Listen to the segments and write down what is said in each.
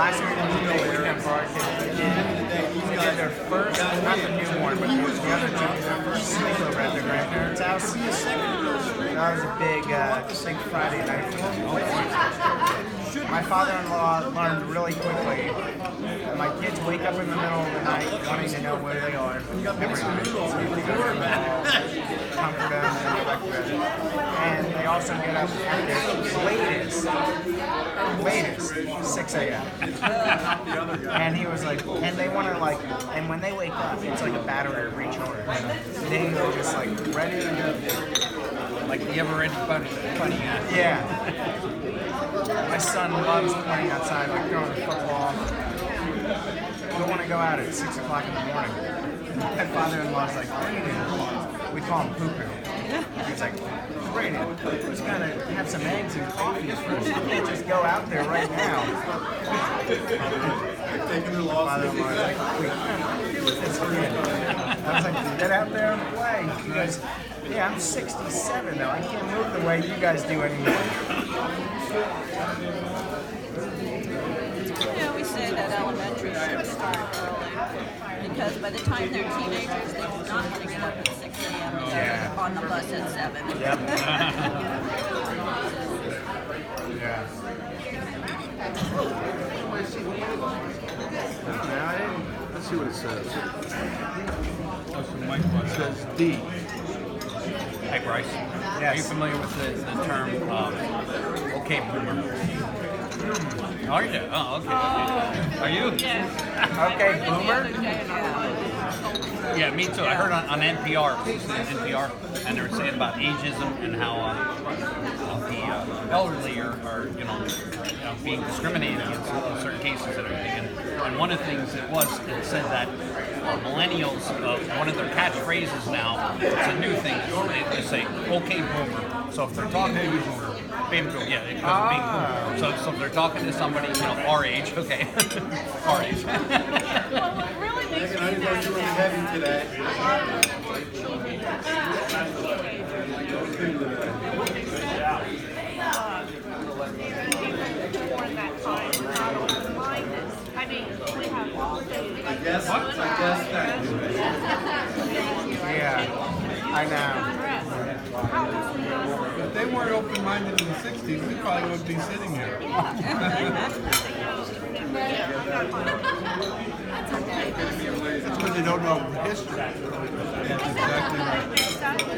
last year was a big weekend for our kids. They did their first, not the newborn, but the other two, their first sleepover at their grandparents' house. That was a big Friday night for them. My father-in-law learned really quickly that my kids wake up in the middle of the night wanting to know where they are every night. Comfort them and go back to bed. And they also get up at the latest 6 a.m. And he was like, and they want to and when they wake up, it's like a battery recharge. They are just ready to go. Like you ever read funny? Yeah. My son loves playing outside, throwing football. Don't want to go out at 6 o'clock in the morning. My father-in-law's like, Brandon. We call him Poo-Poo. He's like, Brandon, we just gotta have some eggs and coffee first. You can't just go out there right now. Father-in-law's like, wait, what do you do with this kid? I was like, get out there and play. He goes, yeah, I'm 67 though. I can't move the way you guys do anymore. We say that elementary should start early because by the time they're teenagers, they do not want to get up at 6 a.m. They're on the bus at 7. Yep. Yeah. Let's see what it says. It says D. Hey Bryce, are you familiar with the term okay boomer? Are you? Oh, okay. Are you? Yeah. Okay, boomer? Yeah, me too. I heard on NPR, and they were saying about ageism and how the elderly are being discriminated against in certain cases and everything. And one of the things it said that millennials, one of their catchphrases now, it's a new thing. They say, okay, boomer. So if they're talking baby boomer, yeah, it goes being boomer. So if they're talking to somebody, our age, okay, our age. Well, what really makes me mad Yeah, I know. If they weren't open-minded in the 60s, we probably wouldn't be sitting here. That's because they don't know history. That's exactly right.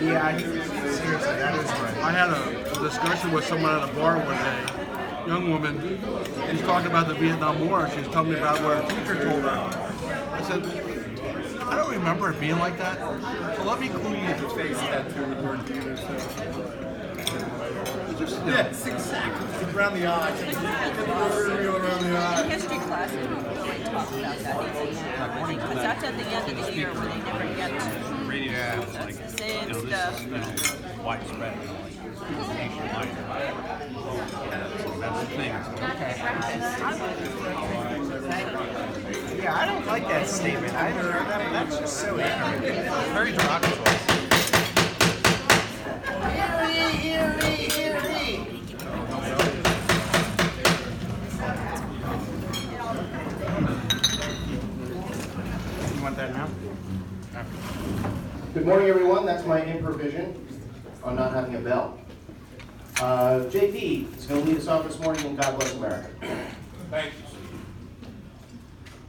Yeah, seriously, that is right. I had a discussion with someone at a bar one day, young woman. She's talking about the Vietnam War. She was telling me about what her teacher told her. I said, I don't remember it being like that. So let me clue you into face tattoo with word theater. Yes, exactly. Around the eye. Around the eye. history class, they don't really talk about that because that's at the end of the year where they never get to. That's the same stuff. Widespread, nationwide. That's the thing. Yeah, I don't like that statement. I haven't heard that, but that's just so ignorant. It's very derogatory. You want that now? Good morning, everyone. That's my improvision on not having a bell. JP is going to lead us off this morning in God Bless America. Thank you.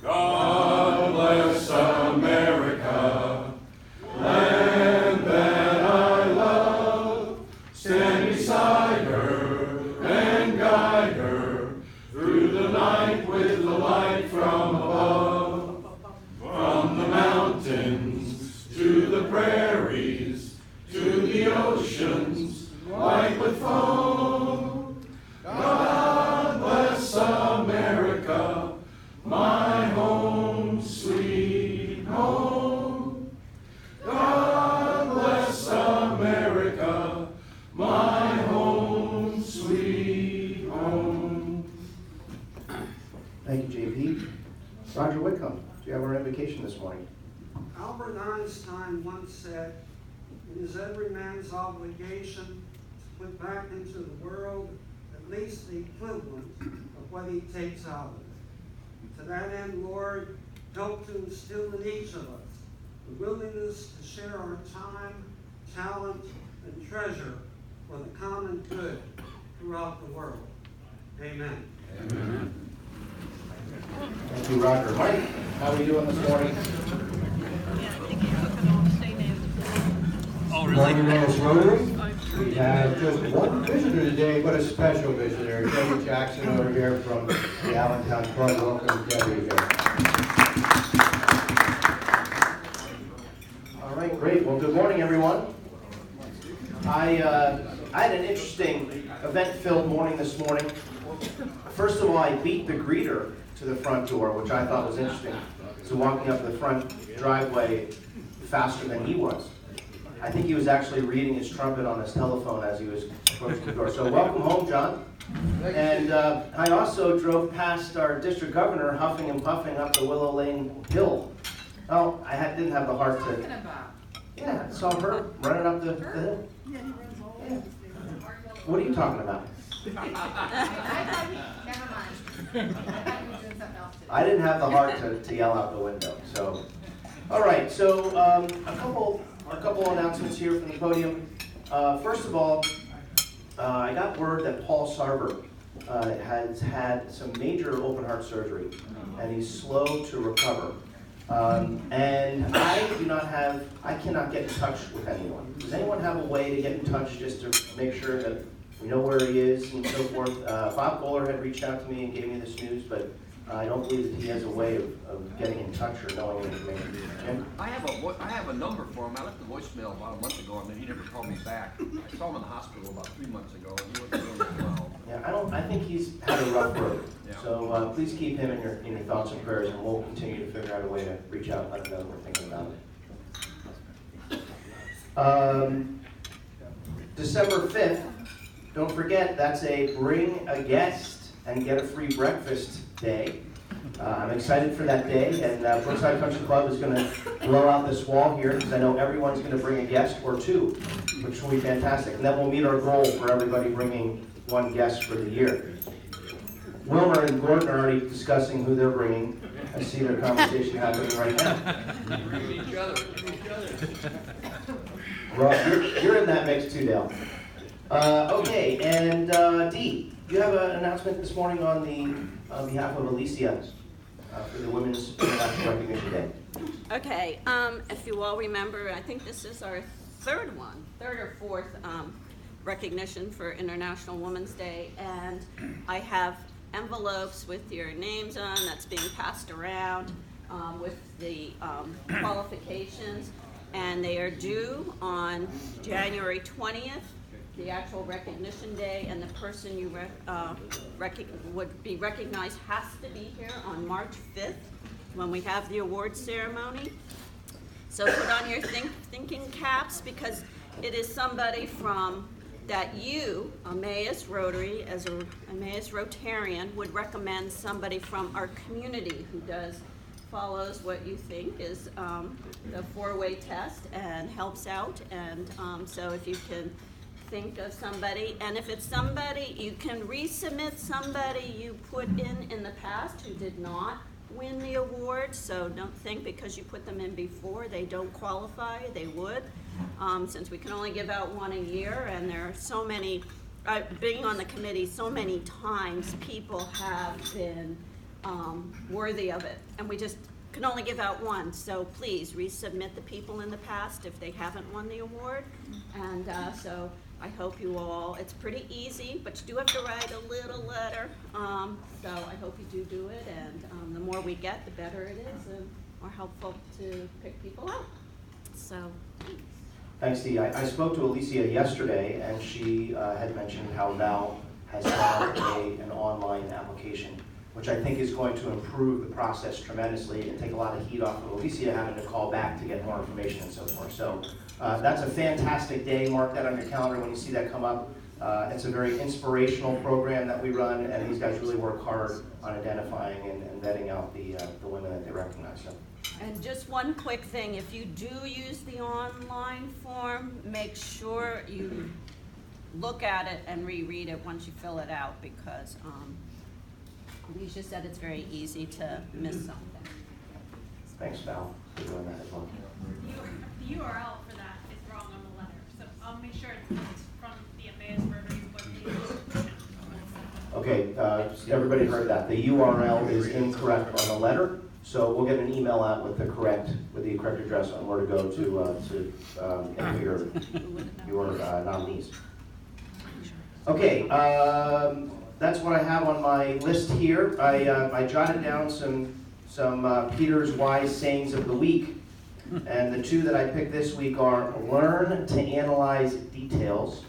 God bless America, land that I love. Stand beside her and guide her through the night with the light from above. From the mountains to the prairies to the oceans white with foam. God bless America, my home, sweet home. God bless America, my home, sweet home. Thank you, JP. Roger Whitcomb, do you have our invocation this morning? Albert Einstein once said, it is every man's obligation to put back into the world at least the equivalent of what he takes out of it. To that end, Lord, help to instill in each of us the willingness to share our time, talent, and treasure for the common good throughout the world. Amen. Thank you, Roger. Mike, how are we doing this morning? Oh, really? Emmaus Rotary. We have just one visitor today, but a special visitor, Debbie Jackson over here from the Allentown Club. Welcome, Debbie. All right, great. Well, good morning, everyone. I had an interesting event-filled morning this morning. First of all, I beat the greeter to the front door, which I thought was interesting. So walking up the front driveway faster than he was. I think he was actually reading his trumpet on his telephone as he was approaching the door. So welcome home, John. And I also drove past our district governor huffing and puffing up the Willow Lane Hill. Oh, didn't have the heart to. Yeah, I saw her running up the hill. Yeah. What are you talking about? Never mind. I didn't have the heart to yell out the window. So, all right. So a couple announcements here from the podium. First of all, I got word that Paul Sarver has had some major open heart surgery, and he's slow to recover. And I cannot get in touch with anyone. Does anyone have a way to get in touch just to make sure that we know where he is and so forth? Bob Goller had reached out to me and gave me this news, but I don't believe that he has a way of getting in touch or knowing the information. Jim? I have a number for him. I left a voicemail about a month ago, and then he never called me back. I saw him in the hospital about 3 months ago, and he wasn't doing well. Yeah, I think he's had a rough road. Yeah. So please keep him in your thoughts and prayers, and we'll continue to figure out a way to reach out and let him know that we're thinking about it. December 5th, don't forget, that's a bring a guest and get a free breakfast day. I'm excited for that day, and Brookside Country Club is going to blow out this wall here, because I know everyone's going to bring a guest or two, which will be fantastic. And then we'll meet our goal for everybody bringing one guest for the year. Wilmer and Gordon are already discussing who they're bringing. I see their conversation happening right now. Each other. Well, you're in that mix too, Dale. Okay, and Dee, you have an announcement this morning on behalf of Alicia for the Women's International Recognition Day. Okay, if you all remember, I think this is our third or fourth recognition for International Women's Day, and I have envelopes with your names on that's being passed around with the qualifications, and they are due on January 20th, the actual recognition day, and the person you would be recognized has to be here on March 5th when we have the award ceremony. So put on your thinking caps, because it is somebody from that you, Emmaus Rotary, as a Emmaus Rotarian, would recommend somebody from our community who follows what you think is the four-way test and helps out. And so if you can think of somebody, and if it's somebody, you can resubmit somebody you put in the past who did not win the award. So don't think because you put them in before they don't qualify. They would, since we can only give out one a year, and there are so many, being on the committee so many times, people have been worthy of it, and we just can only give out one. So please resubmit the people in the past if they haven't won the award. And so I hope you all, it's pretty easy, but you do have to write a little letter. So I hope you do it, and the more we get, the better it is, and more helpful to pick people out. So thanks. Thanks, Dee. I spoke to Alicia yesterday, and she had mentioned how Val has found an online application, which I think is going to improve the process tremendously and take a lot of heat off of Alicia having to call back to get more information and so forth. So that's a fantastic day. Mark that on your calendar when you see that come up. It's a very inspirational program that we run, and these guys really work hard on identifying and vetting out the women that they recognize. So. And just one quick thing, if you do use the online form, make sure you look at it and reread it once you fill it out, because Alicia said it's very easy to miss something. Thanks, Val, for doing that as well. The URL for that is wrong on the letter, so I'll make sure it's from the Emmaus Rotary webpage. Okay, everybody heard that. The URL is incorrect on the letter, so we'll get an email out with the correct address on where to go to enter your nominees. Okay, that's what I have on my list here. I jotted down some Peter's wise sayings of the week, and the two that I picked this week are learn to analyze details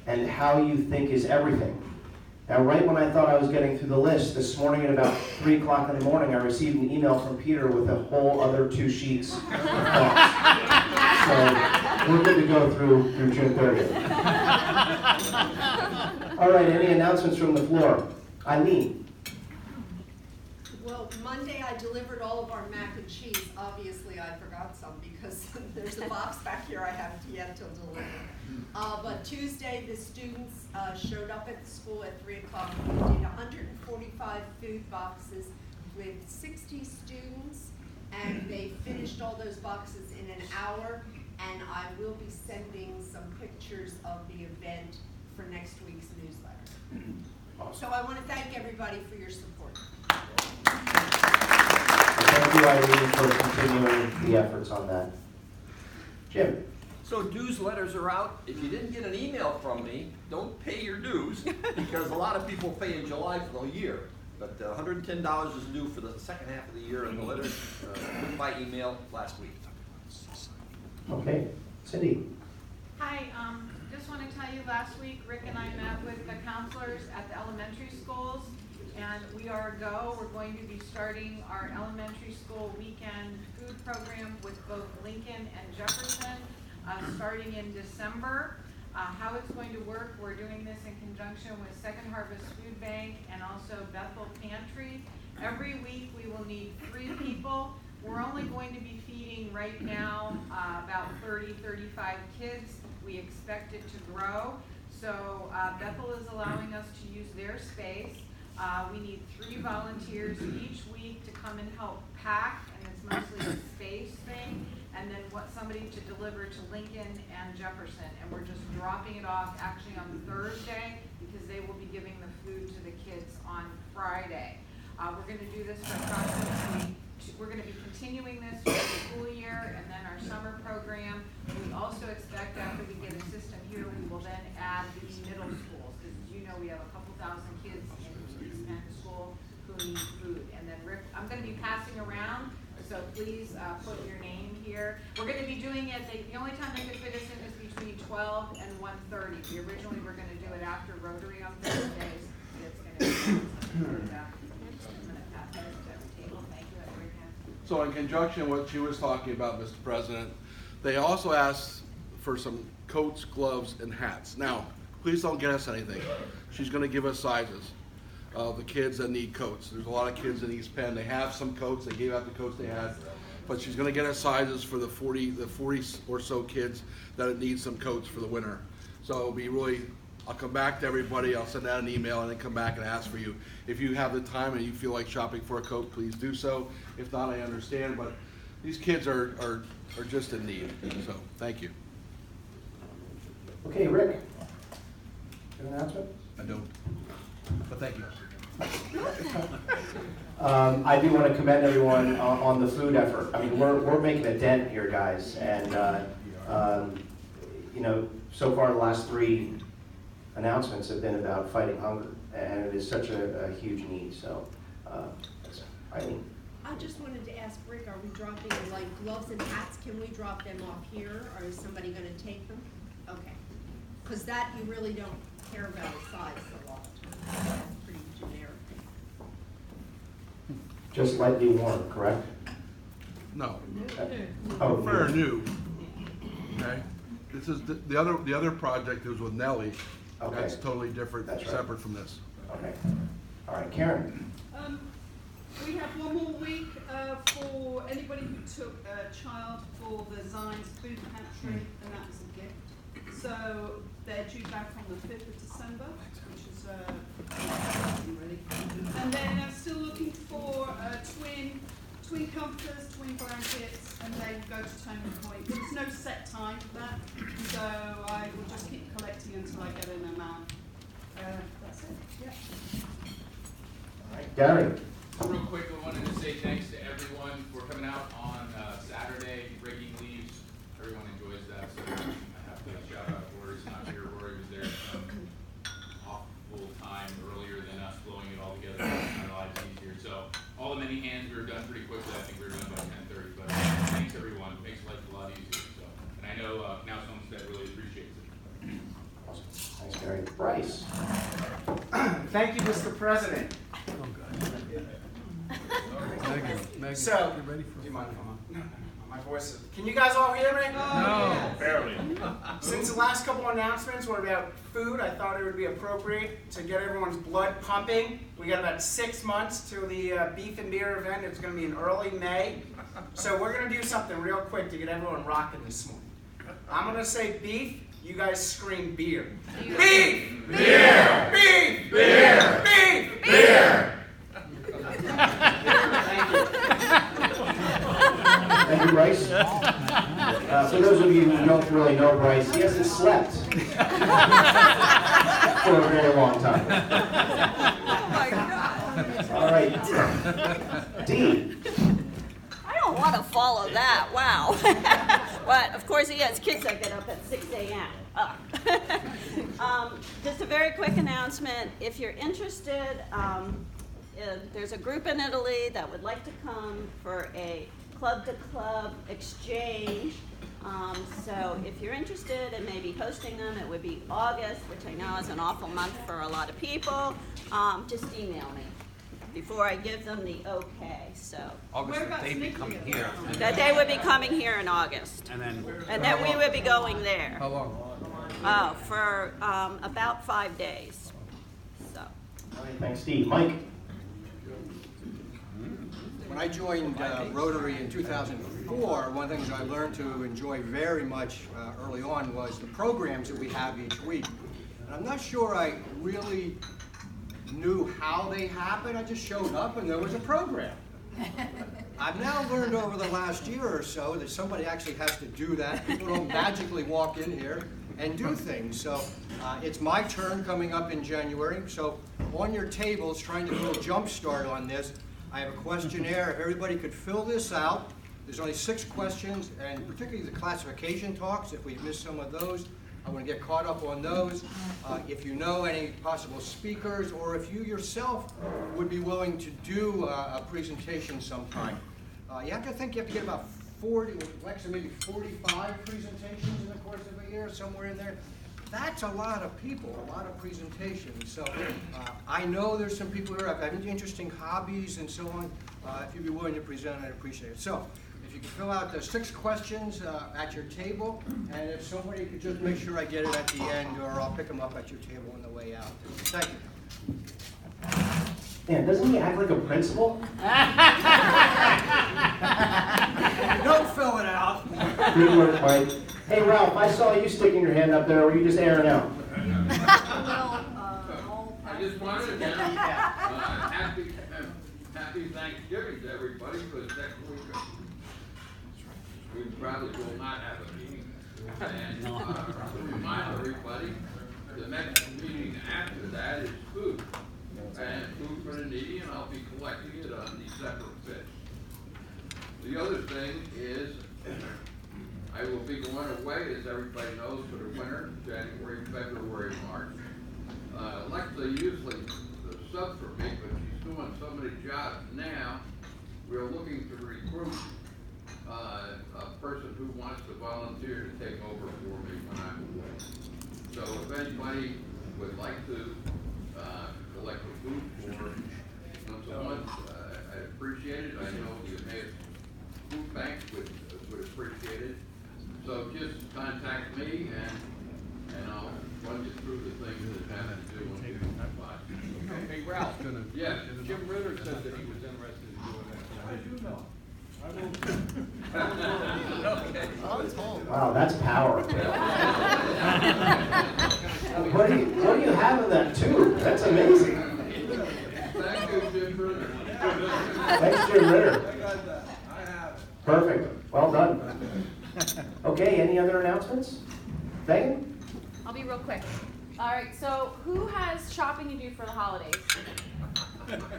and how you think is everything. Now, right when I thought I was getting through the list, this morning at about 3 o'clock in the morning, I received an email from Peter with a whole other 2 sheets of thoughts. So we're good to go through June 30th. All right, any announcements from the floor? Eileen. Well, Monday I delivered all of our mac and cheese. Obviously, I forgot some because there's a box back here I haven't yet to deliver. But Tuesday, the students showed up at the school at 3 o'clock. We did 145 food boxes with 60 students, and they finished all those boxes in an hour. And I will be sending some pictures of the event for next week's newsletter. Awesome. So I want to thank everybody for your support. Thank you, Eileen, for continuing the efforts on that. Jim. So dues letters are out. If you didn't get an email from me, don't pay your dues because a lot of people pay in July for the year. But $110 is due for the second half of the year, and the letters by email last week. Okay, Cindy. Hi, just want to tell you, last week Rick and I met with the counselors at the elementary schools, and we are a go. We're going to be starting our elementary school weekend food program with both Lincoln and Jefferson, starting in December. How it's going to work, we're doing this in conjunction with Second Harvest Food Bank and also Bethel Pantry. Every week we will need 3 people. We're only going to be feeding right now about 30-35 kids. We expect it to grow. So Bethel is allowing us to use their space. We need 3 volunteers each week to come and help pack, and it's mostly a space thing, and then somebody to deliver to Lincoln and Jefferson. And we're just dropping it off actually on Thursday because they will be giving the food to the kids on Friday. We're going to do this for approximately we're going to be continuing this for the school year and then our summer program. We also expect after we get a system here, we will then add the middle schools. Because you know we have a couple thousand kids in East Penn School who need food. And then Rick, I'm going to be passing around, so please put your name here. We're going to be doing it, the only time they could fit us in is between 12 and 1:30. We originally were going to do it after Rotary on Thursdays. It's going to be So in conjunction with what she was talking about, Mr. President, they also asked for some coats, gloves, and hats. Now, please don't get us anything. She's going to give us sizes of the kids that need coats. There's a lot of kids in East Penn. They have some coats. They gave out the coats they had. But she's going to get us sizes for the 40 or so kids that need some coats for the winter. So it'll be really, I'll come back to everybody. I'll send out an email and then come back and ask for you. If you have the time and you feel like shopping for a coat, please do so. If not, I understand. But these kids are just in need. So thank you. Okay, Rick. You have an announcement? I don't. But thank you. I do want to commend everyone on the food effort. I mean, we're making a dent here, guys. And, you know, so far the last 3 announcements have been about fighting hunger. And it is such a huge need. So, Eileen. I just wanted to ask Rick, are we dropping like gloves and hats? Can we drop them off here, or is somebody going to take them? Okay. Because that you really don't care about the size a lot. That's pretty generic. Just lightly worn, correct? No. Oh, Fair new. Okay. This is the other project was with Nellie. Okay. That's totally different, That's right. separate from this. Okay. All right, Karen. We have one more week for anybody who took a child for the Zines Food Pantry, and that was a gift. So They're due back on the 5th of December, which is really. And then I'm still looking for twin comforters, twin blankets, and they go to Turning Point. There's no set time for that, so I will just keep collecting until I get an amount. That's it. Yeah. All right, Gary. Real quick, I wanted to say thanks to everyone for coming out on Saturday, breaking leaves. Everyone enjoys that, so I have to shout out Rory's not here. Rory was there some awful time earlier than us blowing it all together, making our lives easier. So all the many hands, we were done pretty quickly. I think we were done by 10:30, but thanks everyone. It makes life a lot easier. So, and I know Now Homestead really appreciates it. Awesome. Thanks, Gary. Bryce. Thank you, Mr. President. So, do you mind if I'm on? No, my voice is. Can you guys all hear me? No. Barely. Since the last couple announcements were about food, I thought it would be appropriate to get everyone's blood pumping. We got about 6 months till the beef and beer event. It's going to be in early May. So we're going to do something real quick to get everyone rocking this morning. I'm going to say beef. You guys scream beer. Beef! Beer! Beef! Beer! Beef! Beer! Thank you. Thank you, Bryce. For those of you who don't really know Bryce, he hasn't slept for a very long time. Oh my God. All right, Dean. I don't want to follow that. Wow. But of course he has kids that get up at 6 a.m. Just a very quick announcement. If you're interested, there's a group in Italy that would like to come for a club-to-club exchange. So if you're interested in maybe hosting them, it would be August, which I know is an awful month for a lot of people. Just email me before I give them the okay. So August, that they'd be coming here. that they would be coming here in August, And and then we would be going there. How long? Oh, for about 5 days. So. All right, thanks, Steve. Mike. When I joined Rotary in 2004, one of the things I learned to enjoy very much early on was the programs that we have each week. And I'm not sure I really knew how they happened. I just showed up and there was a program. I've now learned over the last year or so that somebody actually has to do that. People don't magically walk in here and do things. So it's my turn coming up in January. So on your tables, trying to do a jump start on this, I have a questionnaire. If everybody could fill this out. There's only 6 questions, and particularly the classification talks, if we miss some of those, I want to get caught up on those. If you know any possible speakers, or if you yourself would be willing to do a presentation sometime. You have to think you have to get about 40, actually maybe 45 presentations in the course of a year, somewhere in there. That's a lot of people, a lot of presentations. So I know there's some people here have interesting hobbies and so on. If you'd be willing to present, I'd appreciate it. So if you could fill out the 6 questions at your table, and if somebody could just make sure I get it at the end, or I'll pick them up at your table on the way out. Thank you. Man, doesn't he act like a principal? Don't fill it out. Good work, Mike. Hey, Ralph, I saw you sticking your hand up there. Were you just airing out? I just wanted to happy Thanksgiving to everybody, because next week we probably will not have a meeting. And to remind everybody, the next meeting after that is food. And food for the needy, and I'll be collecting it on December 5th. The other thing is, I will be going away, as everybody knows, for the winter, January, February, March. Alexa usually the sub for me, but she's doing so many jobs now. We're looking to recruit a person who wants to volunteer to take over for me when I'm away. So if anybody would like to collect the food for once a month, I'd appreciate it. I know the Emmaus Food Bank would appreciate it. So just contact me, and I'll run you through the things that have to do with you. Okay. Hey, Ralph. Yes. Jim Ritter said that he was interested in doing that. How did you know? Wow, that's power. What do you have in that tube? That's amazing. Thank you, Jim Ritter. Thanks, Jim Ritter. Perfect. Well done. Okay, any other announcements? Megan? I'll be real quick. All right, so who has shopping to do for the holidays?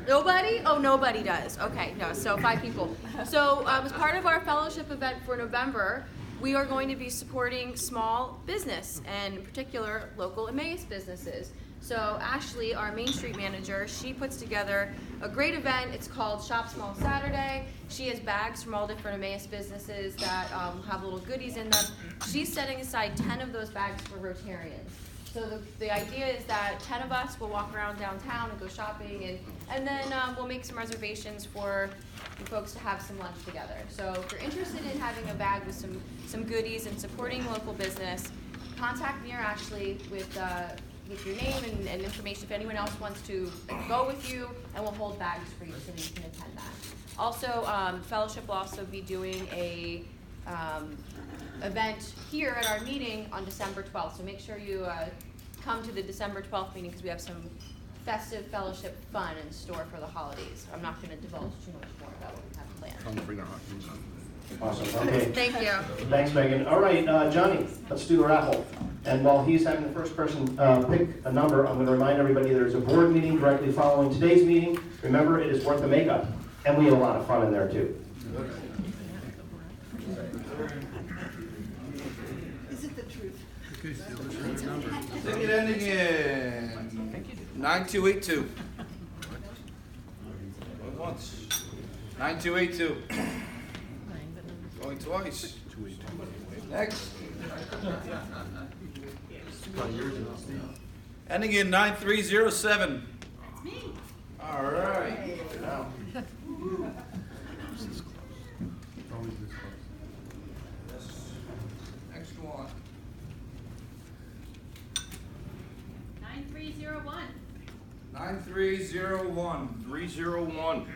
Nobody? Oh, nobody does. Okay, no, so 5 people. So as part of our fellowship event for November, we are going to be supporting small business, and in particular, local Emmaus businesses. So Ashley, our Main Street manager, she puts together a great event. It's called Shop Small Saturday. She has bags from all different Emmaus businesses that have little goodies in them. She's setting aside 10 of those bags for Rotarians. So the idea is that 10 of us will walk around downtown and go shopping, and then we'll make some reservations for you folks to have some lunch together. So if you're interested in having a bag with some goodies and supporting local business, contact me or Ashley with your name and information if anyone else wants to go with you, and we'll hold bags for you so that you can attend that. Also, Fellowship will also be doing a event here at our meeting on December 12th. So make sure you come to the December 12th meeting because we have some festive fellowship fun in store for the holidays. I'm not going to divulge too much more about what we have planned. Come bring our hot wings. Awesome, okay. Thank you. Thanks, Megan. All right, Johnny, let's do the raffle. And while he's having the first person pick a number, I'm going to remind everybody there's a board meeting directly following today's meeting. Remember, it is worth the makeup. And we have a lot of fun in there, too. Is it the truth? Ticket ending in 9282. Going once. 9282. Going twice. Next. Ending in 9307. That's me. All right. Next one. 9301. 9301. 301.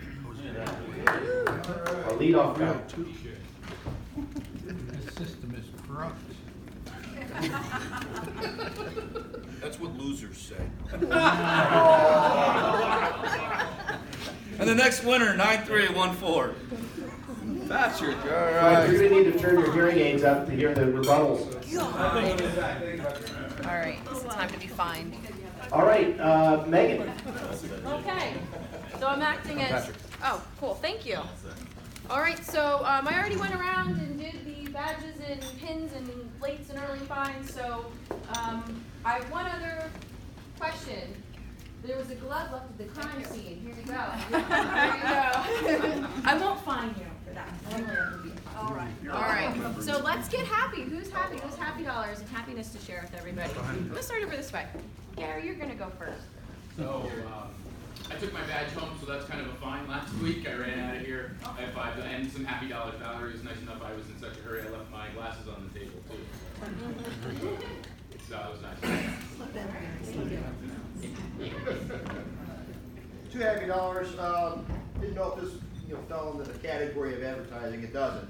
Our leadoff guy. This system is corrupt. That's what losers say. And the next winner, 9314. Patrick, all right. You're going to need to turn your hearing aids up to hear the rebuttals. All right, it's time to be fined. All right, Megan. Okay, so I'm acting as, oh, cool, thank you. All right, so I already went around and did the badges and pins and plates and early fines, so I have one other question. There was a glove left at the crime scene. Here you go. Here you go. I won't fine you for that. All right. All right. So let's get happy. Who's happy? Who's happy dollars and happiness to share with everybody? Let's start over this way. Gary, you're gonna go first. So, I took my badge home, so that's kind of a fine. Last week, I ran out of here. I had 5 and some happy dollar salary. It was nice enough I was in such a hurry, I left my glasses on the table, too. So it was nice. $2 happy dollars. Didn't know if this fell into the category of advertising. It doesn't.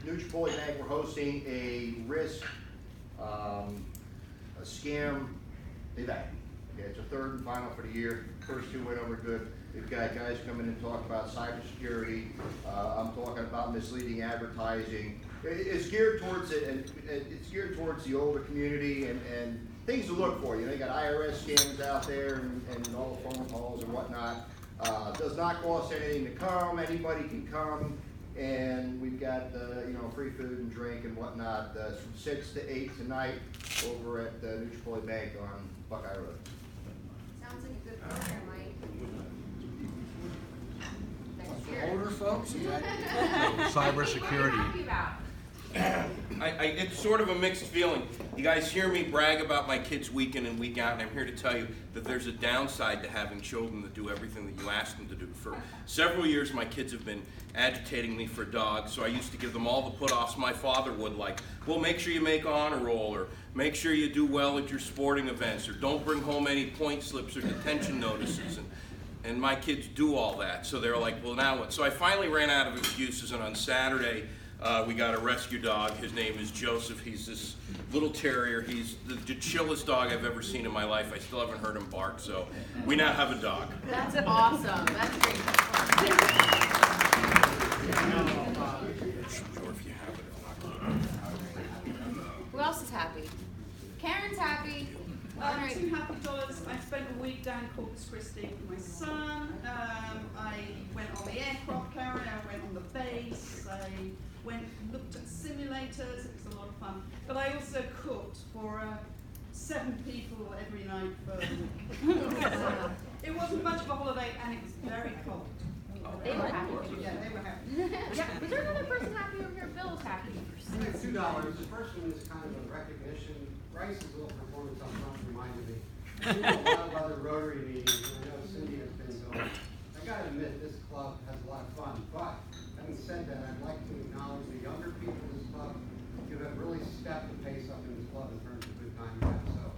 New Chipotle Bank, we're hosting a risk, a scam event. Okay, it's a third and final for the year. First 2 went over good. We've got guys coming in and talk about cybersecurity. I'm talking about misleading advertising. It's geared towards it, and it's geared towards the older community and things to look for. You know, you got IRS scams out there and all the phone calls and whatnot. Does not cost anything to come. Anybody can come, and we've got free food and drink and whatnot. It's from 6 to 8 tonight over at New Chipotle Bank on Buckeye Road. Sounds like a good program, Mike. Older folks? Cybersecurity. It's sort of a mixed feeling. You guys hear me brag about my kids week in and week out, and I'm here to tell you that there's a downside to having children that do everything that you ask them to do. For several years, my kids have been agitating me for dogs, so I used to give them all the put-offs my father would, like, well, make sure you make honor roll, or make sure you do well at your sporting events, or don't bring home any point slips or detention notices. And my kids do all that, so they're like, well, now what? So I finally ran out of excuses, and on Saturday, We got a rescue dog. His name is Joseph. He's this little terrier. He's the chillest dog I've ever seen in my life. I still haven't heard him bark, so we now have a dog. That's awesome. That's great. Who else is happy? Karen's happy. All right. $2 happy dollars. I spent a week down Corpus Christi with my son. I went on the aircraft carrier. I went on the base. I went and looked at simulators. It was a lot of fun. But I also cooked for 7 people every night for a week. It wasn't much of a holiday, and it was very cold. They were happy. Yeah, they were happy. Yeah. Was there another person happy over here? Bill's happy. I think $2. The first one is kind of a recognition. Bryce's little performance up front reminded me. I've been to a lot of other Rotary meetings, and I know Cindy has been going. I gotta admit, this club has a lot of fun, but having said that, I'd like to acknowledge the younger people in this club. You have really stepped the pace up in this club in terms of good time you have. So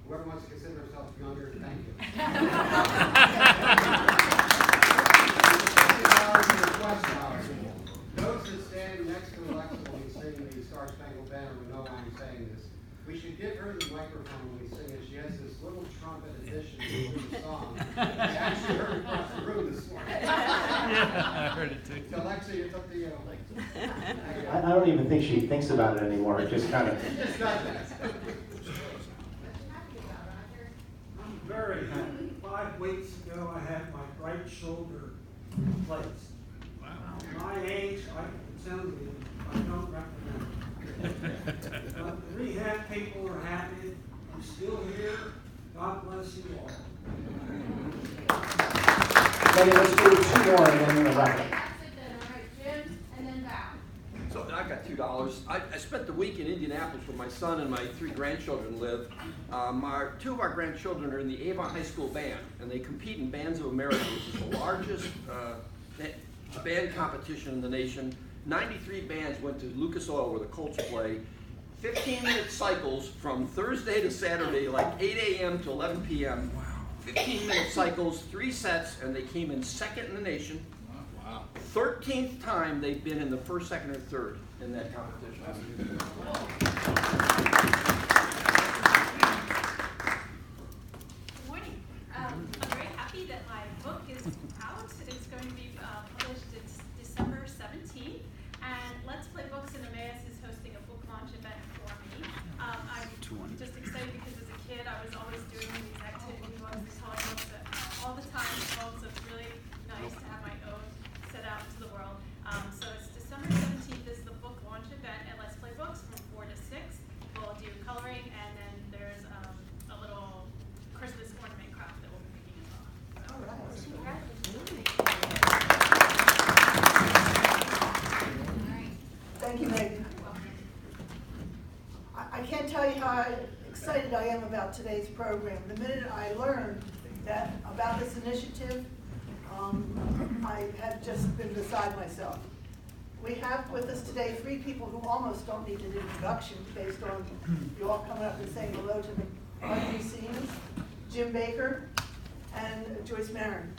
whoever wants to consider themselves younger, thank you. Those that stand next to Alexa when we sing the Star Spangled Banner will know why I'm saying this. We should give her the microphone when we sing it. She has this little trumpet addition to the song. I actually heard it across the room this morning. I heard it too. So Alexa, it's up to you. I don't even think she thinks about it anymore. It just kind of. She just does that. I'm very happy. 5 weeks ago, I had my right shoulder replaced. Wow. My age, I can tell you, I don't recommend it. But the rehab people are happy. I'm still here. God bless you all. Okay, let's do 2 more and then we'll wrap it. Jim, and then Val. So I got $2. I spent the week in Indianapolis where my son and my 3 grandchildren live. 2 of our grandchildren are in the Avon High School band, and they compete in Bands of America, which is the largest band competition in the nation. 93 bands went to Lucas Oil where the Colts play. 15-minute cycles from Thursday to Saturday, like 8 a.m. to 11 p.m. 15-minute cycles, 3 sets, and they came in 2nd in the nation. Wow. 13th time they've been in the 1st, 2nd, or 3rd in that competition. Good morning. I'm very happy that my book is out. It's going to be published December 17th. And Let's Play Books in Emmaus is hosting a book launch event for me. I'm just excited because as a kid I was always doing these activities, I was telling books all the time, so it's really nice to have my own set out into the world. So it's December 17th is the book launch event at Let's Play Books from 4 to 6. We'll do coloring, and then there's a little Christmas ornament craft that we'll be making as well. So, All right. Thank you, Megan. I can't tell you how excited I am about today's program. The minute I learned about this initiative, I have just been beside myself. We have with us today 3 people who almost don't need an introduction based on you all coming up and saying hello to me. Audrey Racines, Jim Baker, and Joyce Marian.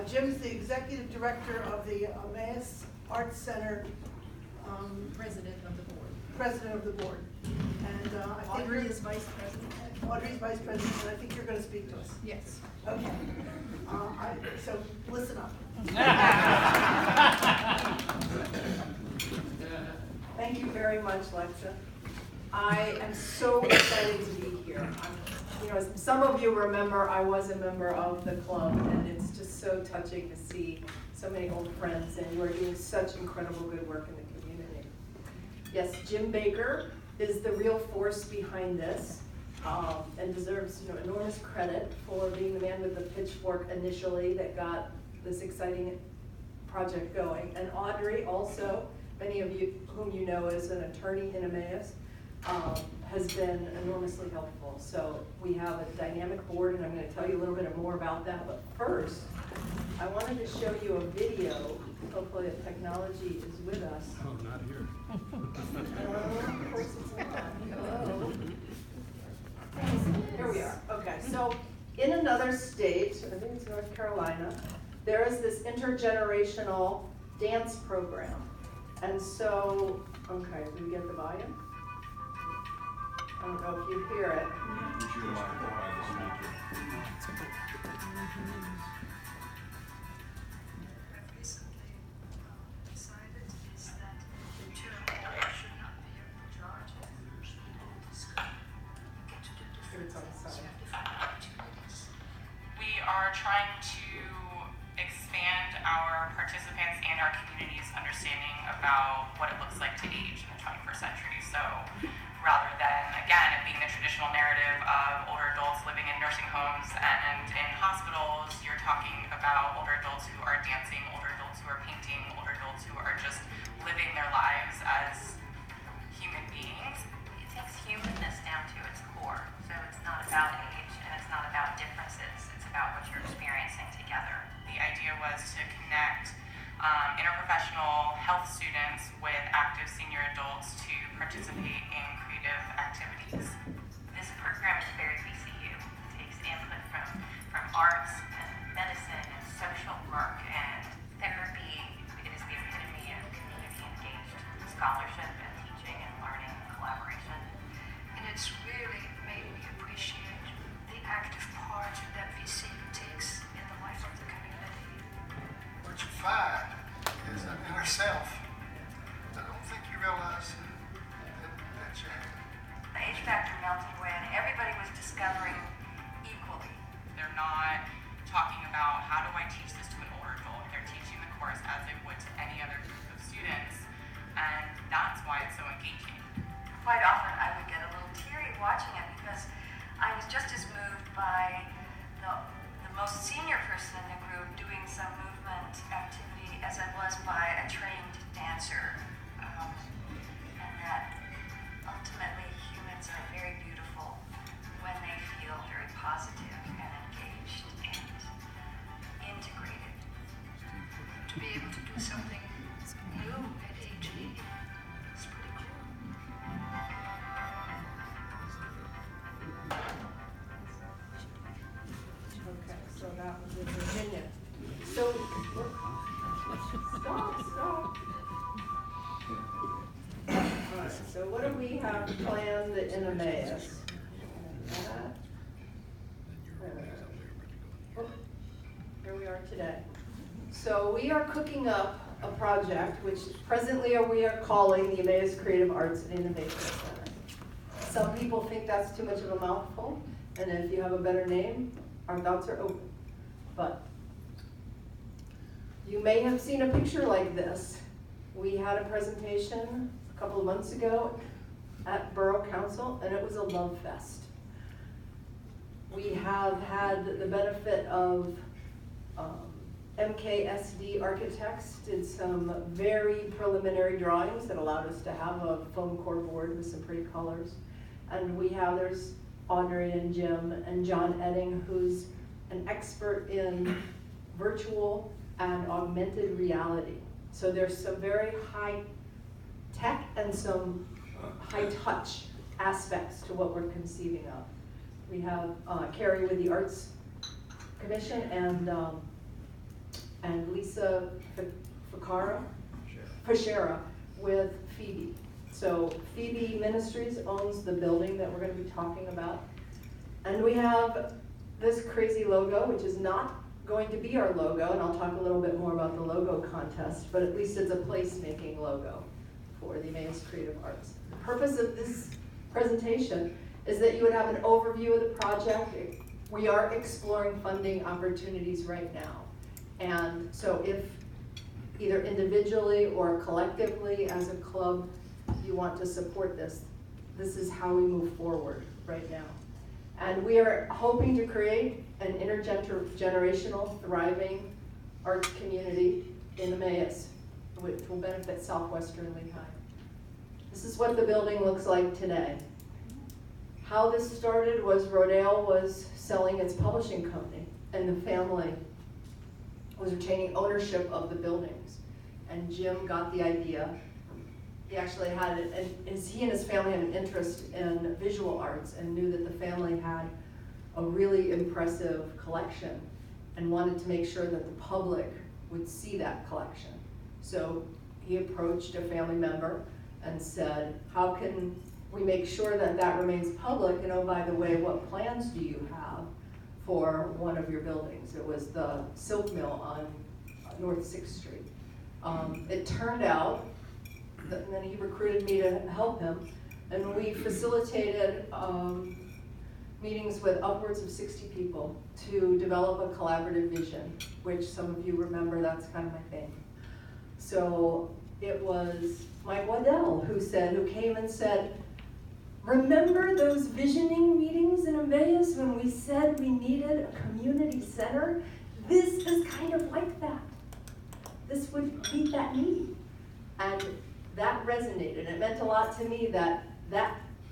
Jim's the executive director of the Emmaus Arts Center. President of the board. President of the board. And I think Audrey is vice president. Audrey's vice president, and I think you're going to speak to us. Yes. Okay. So listen up. Thank you very much, Lexa. I am so excited to be here. As some of you remember, I was a member of the club, and it's just so touching to see so many old friends, and you are doing such incredible good work in the community. Yes, Jim Baker is the real force behind this, and deserves enormous credit for being the man with the pitchfork initially that got this exciting project going. And Audrey, also, many of you whom you know as an attorney in Emmaus, has been enormously helpful. So we have a dynamic board, and I'm going to tell you a little bit more about that. But first, I wanted to show you a video. Hopefully the technology is with us. Oh, not here. Of course it's not. Hello. Here we are. Okay, so in another state, I think it's North Carolina, there is this intergenerational dance program. And so, okay, do we get the volume? I don't know if you hear it. We are trying to expand our participants and our community's understanding about what it looks like to age in the 21st century. So rather than, again, it being the traditional narrative of older adults living in nursing homes and in hospitals, you're talking about older adults who are dancing, older adults who are painting, older adults who are just living their lives as human beings. It takes humanness down to its core. So it's not about age and it's not about differences. It's about what you're experiencing together. The idea was to connect interprofessional health students with active senior adults to participate in creative activities. This program is very VCU. It takes input from arts and medicine and social work and therapy. It is the epitome of community engaged scholarship and teaching and learning and collaboration. And it's really made me appreciate the active part that VCU takes in the life of the community. What you find is an inner self. I don't think you realize that you have. The age factor melted when everybody was discovering equally. They're not talking about how do I teach this to an older adult. They're teaching the course as they would to any other group of students, and that's why it's so engaging. Quite often I would get a little teary watching it because I was just as moved by the most senior person in the group doing some movement activity as I was by a trained dancer. And that ultimately humans are very beautiful when they feel very positive and engaged and integrated. To be able to do something new at age 80 is pretty cool. Okay, so that was in Virginia. So, stop. Alright, so what do we have planned in Emmaus? Here we are today. So we are cooking up a project which presently we are calling the Emmaus Creative Arts and Innovation Center. Some people think that's too much of a mouthful, and if you have a better name, our thoughts are open. But you may have seen a picture like this. We had a presentation a couple of months ago at Borough Council, and it was a love fest. We have had the benefit of MKSD Architects did some very preliminary drawings that allowed us to have a foam core board with some pretty colors. And there's Audrey and Jim and John Edding, who's an expert in virtual and augmented reality. So there's some very high tech and some high touch aspects to what we're conceiving of. We have Carrie with the Arts Commission and Lisa Fichera with Phoebe. So Phoebe Ministries owns the building that we're going to be talking about. And we have this crazy logo, which is not going to be our logo, and I'll talk a little bit more about the logo contest, but at least it's a placemaking logo for the Emmaus Creative Arts. The purpose of this presentation is that you would have an overview of the project. We are exploring funding opportunities right now. And so if either individually or collectively as a club you want to support this, this is how we move forward right now. And we are hoping to create an intergenerational, thriving arts community in Emmaus, which will benefit Southwestern Lehigh. This is what the building looks like today. How this started was Rodale was selling its publishing company, and the family was retaining ownership of the buildings. And Jim got the idea. He actually had it, and he and his family had an interest in visual arts and knew that the family had a really impressive collection and wanted to make sure that the public would see that collection. So he approached a family member and said, how can we make sure that that remains public? And oh, by the way, what plans do you have for one of your buildings? It was the silk mill on North 6th Street. It turned out, and then he recruited me to help him, and we facilitated meetings with upwards of 60 people to develop a collaborative vision, which some of you remember, that's kind of my thing. So it was Mike Waddell who came and said, remember those visioning meetings in Emmaus when we said we needed a community center? This is kind of like that. This would meet that need. And that resonated. It meant a lot to me that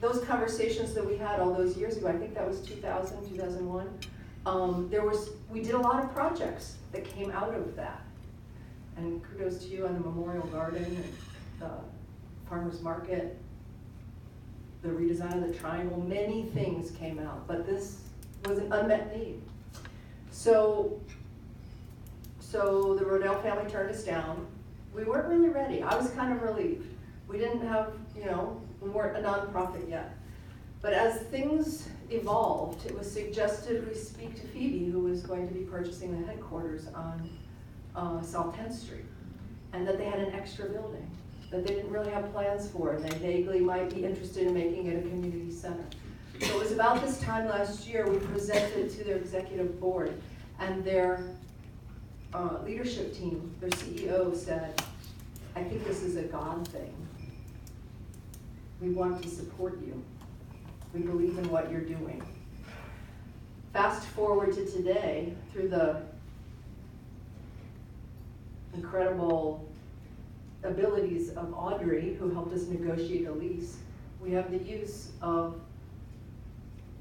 those conversations that we had all those years ago, I think that was 2000, 2001, we did a lot of projects that came out of that. And kudos to you on the Memorial Garden and the Farmers Market, the redesign of the Triangle, many things came out, but this was an unmet need. So the Rodale family turned us down. We weren't really ready. I was kind of relieved. We didn't have, we weren't a nonprofit yet. But as things evolved, it was suggested we speak to Phoebe, who was going to be purchasing the headquarters on South 10th Street, and that they had an extra building that they didn't really have plans for, and they vaguely might be interested in making it a community center. So it was about this time last year we presented to their executive board, and their leadership team, their CEO said, I think this is a God thing. We want to support you. We believe in what you're doing. Fast forward to today, through the incredible abilities of Audrey, who helped us negotiate a lease, we have the use of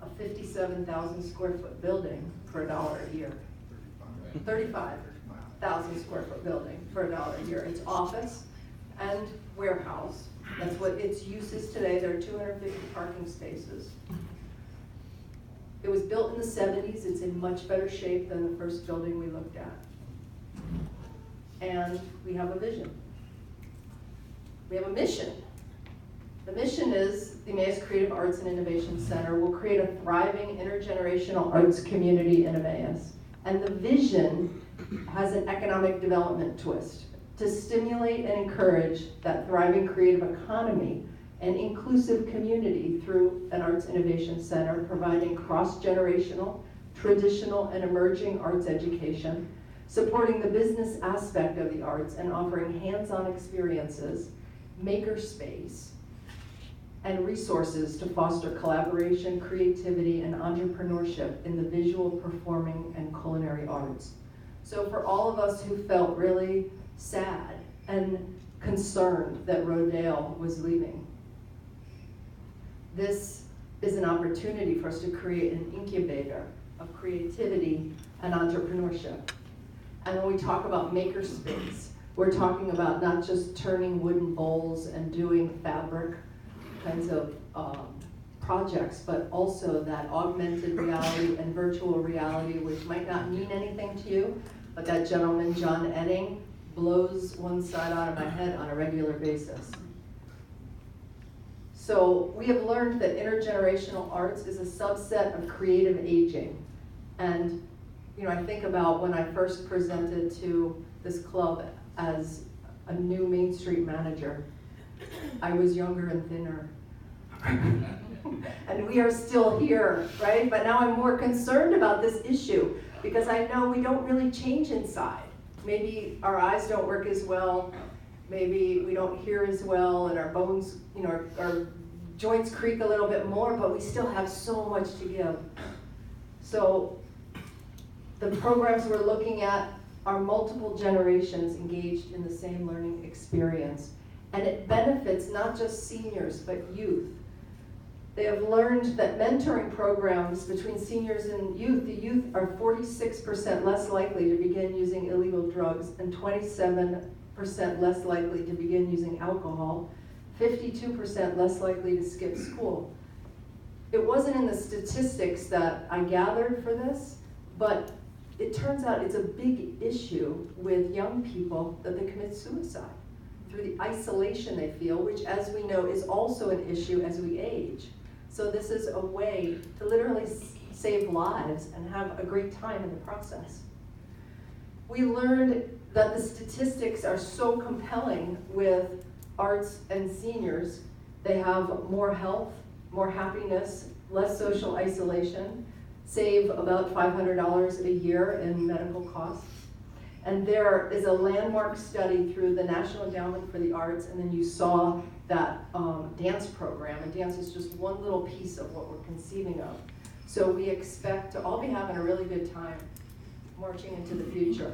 a 57,000 square foot building for $1 a year. 35,000 square foot building for $1 a year. It's office and warehouse. That's what its use is today. There are 250 parking spaces. It was built in the 70s. It's in much better shape than the first building we looked at. And we have a vision. We have a mission. The mission is the Emmaus Creative Arts and Innovation Center will create a thriving intergenerational arts community in Emmaus. And the vision has an economic development twist to stimulate and encourage that thriving creative economy and inclusive community through an arts innovation center, providing cross-generational, traditional, and emerging arts education, supporting the business aspect of the arts and offering hands-on experiences, makerspace, and resources to foster collaboration, creativity, and entrepreneurship in the visual, performing, and culinary arts. So for all of us who felt really sad and concerned that Rodale was leaving, this is an opportunity for us to create an incubator of creativity and entrepreneurship. And when we talk about makerspace, we're talking about not just turning wooden bowls and doing fabric kinds of projects, but also that augmented reality and virtual reality, which might not mean anything to you, but that gentleman, John Edding, blows one side out of my head on a regular basis. So we have learned that intergenerational arts is a subset of creative aging. And I think about when I first presented to this club as a new Main Street manager. I was younger and thinner. And we are still here, right? But now I'm more concerned about this issue because I know we don't really change inside. Maybe our eyes don't work as well, maybe we don't hear as well, and our bones, our joints creak a little bit more, but we still have so much to give. So the programs we're looking at are multiple generations engaged in the same learning experience. And it benefits not just seniors, but youth. They have learned that mentoring programs between seniors and youth, the youth are 46% less likely to begin using illegal drugs and 27% less likely to begin using alcohol, 52% less likely to skip school. It wasn't in the statistics that I gathered for this, but it turns out it's a big issue with young people that they commit suicide. through the isolation they feel, which as we know is also an issue as we age. So this is a way to literally save lives and have a great time in the process. We learned that the statistics are so compelling with arts and seniors. They have more health, more happiness, less social isolation, save about $500 a year in medical costs. And there is a landmark study through the National Endowment for the Arts, and then you saw that dance program, and dance is just one little piece of what we're conceiving of. So we expect to all be having a really good time marching into the future.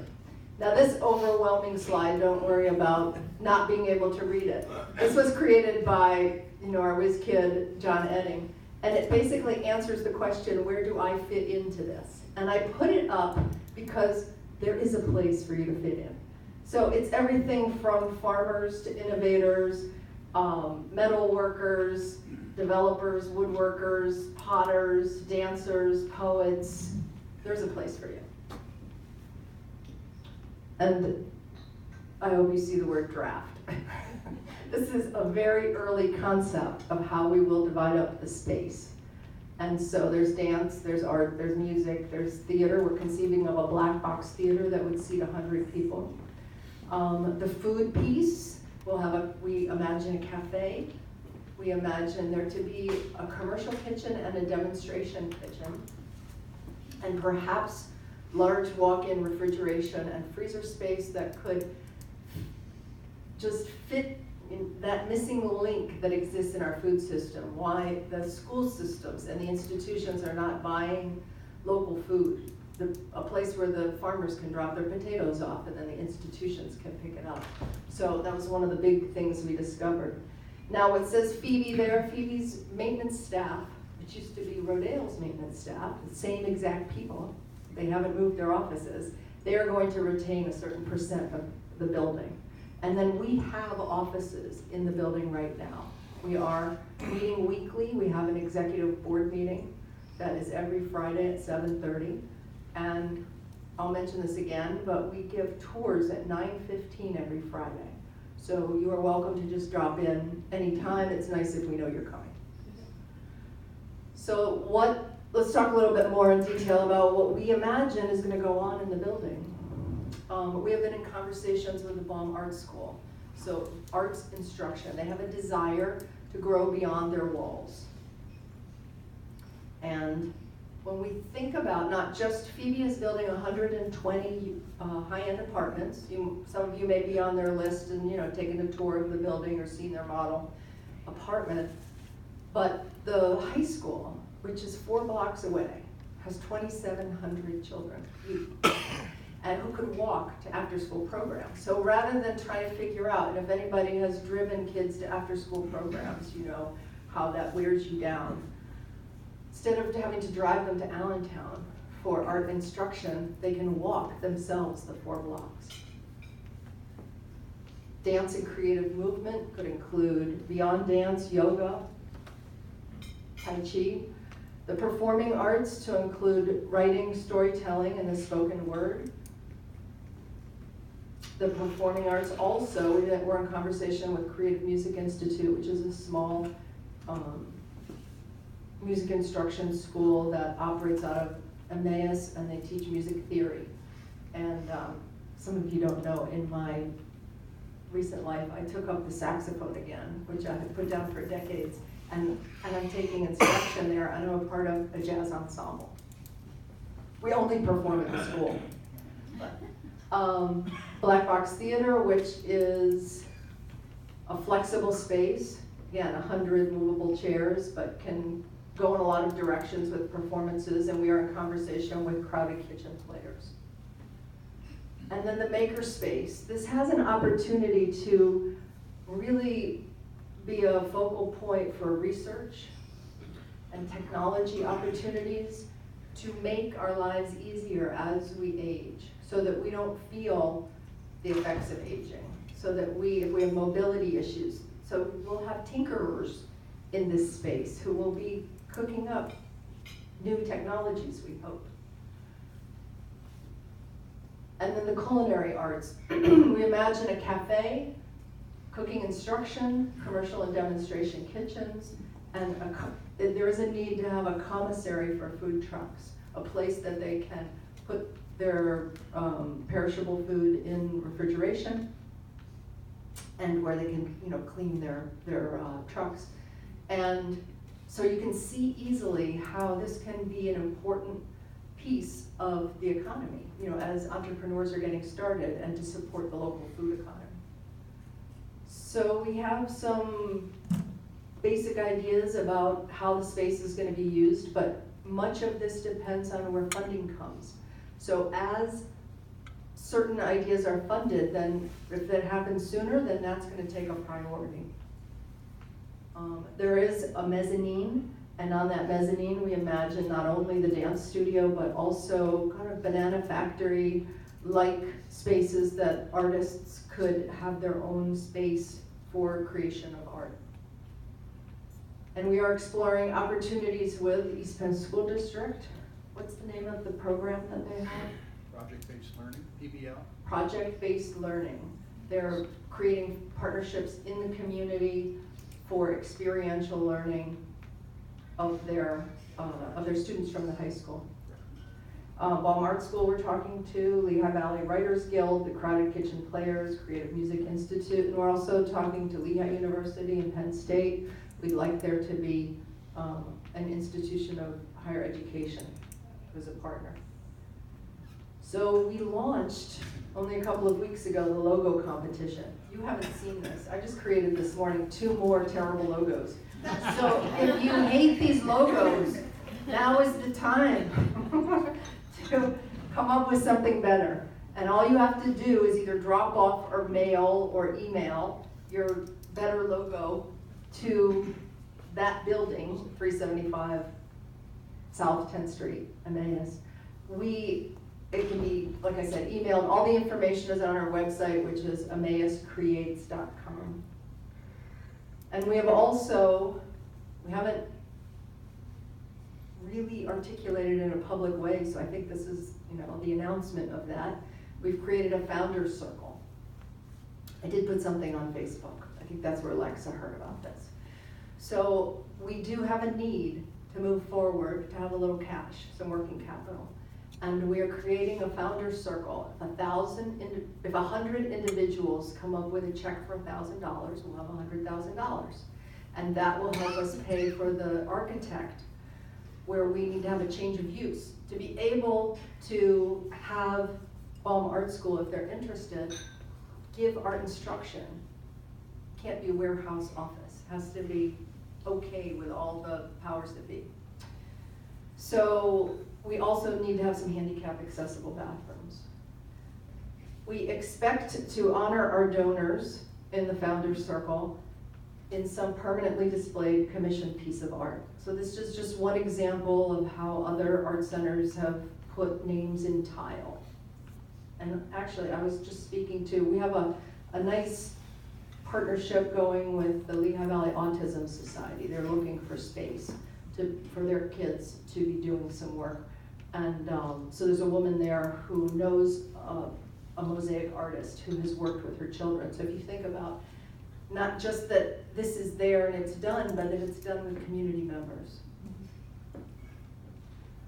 Now this overwhelming slide, don't worry about not being able to read it. This was created by our whiz kid, John Edding, and it basically answers the question, where do I fit into this? And I put it up because there is a place for you to fit in. So it's everything from farmers to innovators, metal workers, developers, woodworkers, potters, dancers, poets. There's a place for you. And I hope you see the word draft. This is a very early concept of how we will divide up the space. And so there's dance, there's art, there's music, there's theater. We're conceiving of a black box theater that would seat 100 people. The food piece, we imagine a cafe. We imagine there to be a commercial kitchen and a demonstration kitchen. And perhaps large walk-in refrigeration and freezer space that could just fit in that missing link that exists in our food system. Why the school systems and the institutions are not buying local food. A place where the farmers can drop their potatoes off and then the institutions can pick it up. So that was one of the big things we discovered. Now it says Phoebe there, Phoebe's maintenance staff, which used to be Rodale's maintenance staff, the same exact people. They haven't moved their offices. They are going to retain a certain percent of the building. And then we have offices in the building right now. We are meeting weekly. We have an executive board meeting that is every Friday at 7:30. And I'll mention this again, but we give tours at 9:15 every Friday. So you are welcome to just drop in anytime. It's nice if we know you're coming. So let's talk a little bit more in detail about what we imagine is going to go on in the building. We have been in conversations with the Baum Art School. So arts instruction, they have a desire to grow beyond their walls. And when we think about not just Phoebe is building 120 high-end apartments, some of you may be on their list and taking a tour of the building or seen their model apartment, but the high school, which is 4 blocks away, has 2,700 children and who could walk to after-school programs. So rather than try to figure out, and if anybody has driven kids to after-school programs, you know how that wears you down. Instead of having to drive them to Allentown for art instruction, they can walk themselves the 4 blocks. Dance and creative movement could include beyond dance, yoga, Tai Chi. The performing arts to include writing, storytelling, and the spoken word. The performing arts also, we're in conversation with Creative Music Institute, which is a small music instruction school that operates out of Emmaus, and they teach music theory. And some of you don't know, in my recent life, I took up the saxophone again, which I had put down for decades. And I'm taking instruction there, and I'm a part of a jazz ensemble. We only perform at the school. Black Box Theater, which is a flexible space, again, 100 movable chairs, but can go in a lot of directions with performances, and we are in conversation with Crowded Kitchen players. And then the maker space. This has an opportunity to really be a focal point for research and technology opportunities to make our lives easier as we age, so that we don't feel the effects of aging, so that if we have mobility issues, so we'll have tinkerers in this space who will be cooking up new technologies, we hope. And then the culinary arts. We imagine a cafe cooking instruction, commercial and demonstration kitchens, and there is a need to have a commissary for food trucks, a place that they can put their perishable food in refrigeration, and where they can, clean their trucks. And so you can see easily how this can be an important piece of the economy, as entrepreneurs are getting started, and to support the local food economy. So we have some basic ideas about how the space is going to be used, but much of this depends on where funding comes. So as certain ideas are funded, then if that happens sooner, then that's going to take a priority. There is a mezzanine, and on that mezzanine we imagine not only the dance studio, but also kind of banana factory-like spaces that artists could have their own space for creation of art. And we are exploring opportunities with East Penn School District. What's the name of the program that they have? Project-based learning, PBL. Project-based learning. They're creating partnerships in the community for experiential learning of their students from the high school. Baum Art School we're talking to, Lehigh Valley Writers Guild, the Crowded Kitchen Players, Creative Music Institute, and we're also talking to Lehigh University and Penn State. We'd like there to be an institution of higher education as a partner. So we launched, only a couple of weeks ago, the logo competition. You haven't seen this. I just created this morning 2 more terrible logos. So if you hate these logos, now is the time to come up with something better. And all you have to do is either drop off or mail or email your better logo to that building, 375 South 10th Street, Emmaus. It can be, like I said, emailed. All the information is on our website, which is emmauscreates.com. And we haven't really articulated in a public way, so I think this is, the announcement of that. We've created a founder's circle. I did put something on Facebook. I think that's where Alexa heard about this. So we do have a need to move forward, to have a little cash, some working capital. And we are creating a founder's circle. If 100 individuals come up with a check for $1,000, we'll have $100,000. And that will help us pay for the architect, where we need to have a change of use. To be able to have Baum Art School, if they're interested, give art instruction. Can't be a warehouse office. Has to be okay with all the powers that be. So we also need to have some handicap accessible bathrooms. We expect to honor our donors in the Founders Circle in some permanently displayed commissioned piece of art. So this is just one example of how other art centers have put names in tile. And actually, I was just speaking to, we have a nice partnership going with the Lehigh Valley Autism Society. They're looking for space for their kids to be doing some work. And so there's a woman there who knows a mosaic artist who has worked with her children. So if you think about not just that this is there and it's done, but that it's done with community members.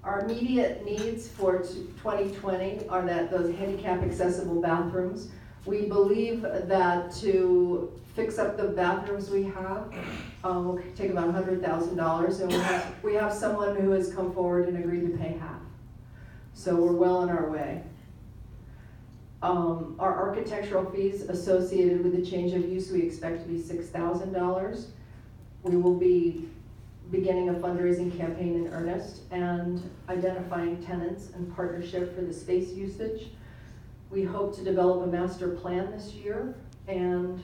Our immediate needs for 2020 are those handicap accessible bathrooms. We believe that to fix up the bathrooms we have will take about $100,000, and we have someone who has come forward and agreed to pay half. So we're well on our way. Our architectural fees associated with the change of use we expect to be $6,000. We will be beginning a fundraising campaign in earnest and identifying tenants and partnership for the space usage. We hope to develop a master plan this year and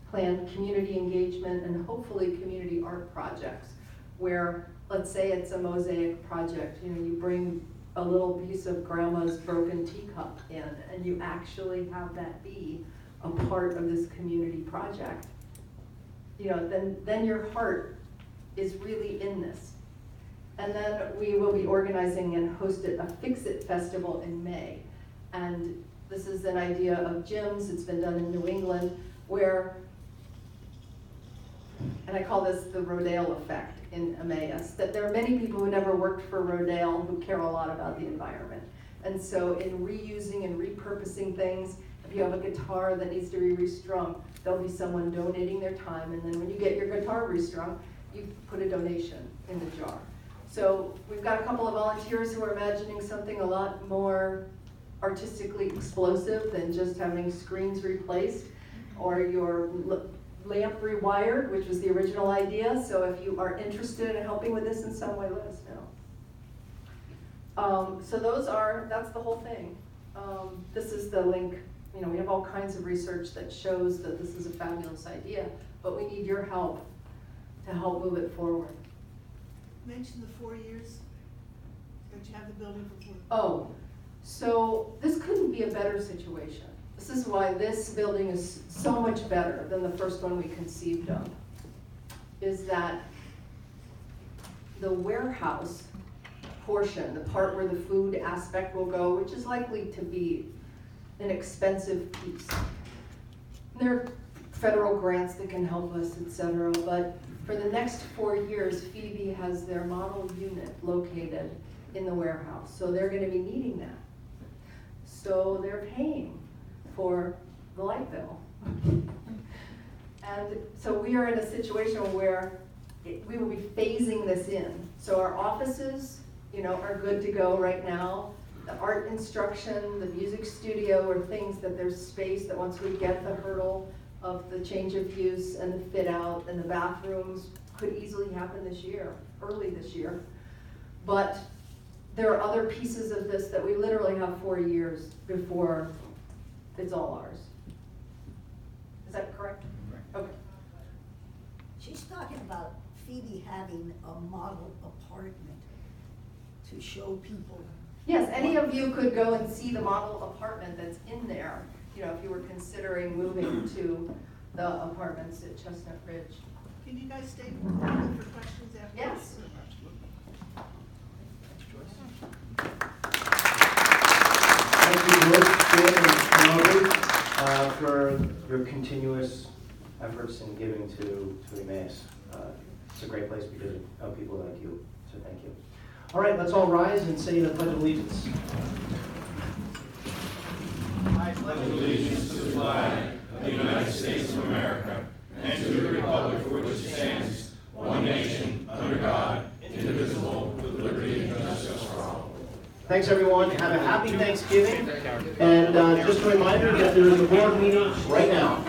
plan community engagement and hopefully community art projects where, let's say it's a mosaic project, you bring a little piece of grandma's broken teacup in and you actually have that be a part of this community project. Then your heart is really in this. And then we will be organizing and hosted a Fix-It Festival in May. And this is an idea of Jim's, it's been done in New England, where And I call this the Rodale effect in Emmaus, that there are many people who never worked for Rodale who care a lot about the environment. And so in reusing and repurposing things, if you have a guitar that needs to be restrung, there'll be someone donating their time, and then when you get your guitar restrung, you put a donation in the jar. So we've got a couple of volunteers who are imagining something a lot more artistically explosive than just having screens replaced or your lamp rewired, which was the original idea. So if you are interested in helping with this in some way, let us know. So that's the whole thing. This is the link. You know, we have all kinds of research that shows that this is a fabulous idea, but we need your help to help move it forward. Mention the 4 years that you have the building for 4 years. Oh, so this couldn't be a better situation. This is why this building is so much better than the first one we conceived of, is that the warehouse portion, the part where the food aspect will go, which is likely to be an expensive piece. There are federal grants that can help us, etc., but for the next 4 years, Phoebe has their model unit located in the warehouse, so they're going to be needing that. So they're paying for the light bill. And so we are in a situation where we will be phasing this in. So our offices, you know, are good to go right now. The art instruction, the music studio are things that there's space that once we get the hurdle of the change of use and the fit out and the bathrooms could easily happen this year, early this year. But there are other pieces of this that we literally have 4 years before it's all ours. Is that correct? Right. Okay. She's talking about Phoebe having a model apartment to show people. Yes, any of you could go and see the model apartment that's in there, you know, if you were considering moving to the apartments at Chestnut Ridge. Can you guys stay for questions after? Yes. Thank you, Joyce, Jim, and Audrey, for your continuous efforts in giving to Emmaus. It's a great place because of people like you, so thank you. All right, let's all rise and say the Pledge of Allegiance. I pledge allegiance to the flag of the United States of America and to the republic for which it stands, one nation, under God, indivisible, with liberty and justice for all. Thanks, everyone. Have a happy Thanksgiving. And just a reminder that there is a board meeting right now.